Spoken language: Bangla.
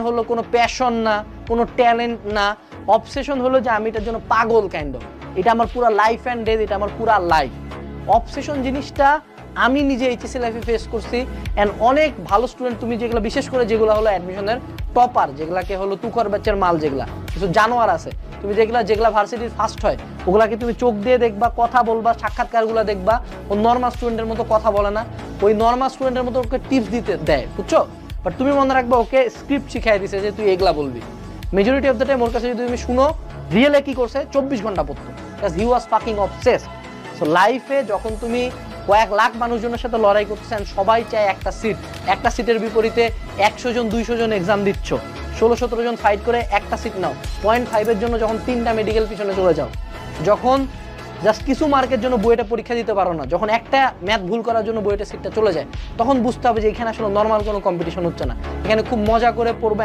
হলো কোনো প্যাশন না, কোনো ট্যালেন্ট না, অবসেশন হলো যে আমি এটার জন্য পাগল কাইন্ড অফ, এটা আমার পুরো লাইফ অ্যান্ড ডেথ, এটা আমার পুরো লাইফ। অবসেশন জিনিসটা আমি নিজে এইচএসসি লাইফে ফেস করছি। অ্যান্ড অনেক ভালো স্টুডেন্ট, তুমি যেগুলো বিশেষ করে যেগুলো হলো অ্যাডমিশনের টপার, যেগুলাকে হলো তুখর ব্যাচের মাল, যেগুলা কিছু জানোয়ার আছে, তুমি যেগুলা ভার্সিটির ফার্স্ট হয় ওগুলাকে তুমি চোখ দিয়ে দেখবা, কথা বলবা, সাক্ষাৎকারগুলো দেখবা, ও নর্মাল স্টুডেন্টের মতো কথা বলে না, ওই নর্মাল স্টুডেন্টের মতো ওকে টিপস দিতে দেয়, বুঝছো? বাট তুমি মনে রাখবা ওকে স্ক্রিপ্ট শিখাই দিছে যে তুই এগুলা বলবি। মেজরিটি অফ দ্য টাইম ওর কাছে যদি তুমি শুনো রিয়েলে কি করছে, 24 ঘন্টা পড়তো, because he was fucking obsessed. So লাইফে যখন তুমি কয়েক লাখ মানুষজনের সাথে লড়াই করতেছেন, সবাই চায় একটা সিট, একটা সিটের বিপরীতে 100 জন 200 জন এক্সাম দিচ্ছ, 16-17 জন ফাইট করে একটা সিট নাও, 0.5-এর জন্য যখন 3টা মেডিকেল পিছনে চলে যাও, যখন জাস্ট কিছু মার্কের জন্য বুয়েটে পরীক্ষা দিতে পারো না, যখন একটা ম্যাথ ভুল করার জন্য বুয়েটে সিটটা চলে যায়, তখন বুঝতে হবে যে এখানে আসলে নর্মাল কোনো কম্পিটিশন হচ্ছে না, এখানে খুব মজা করে পড়বে।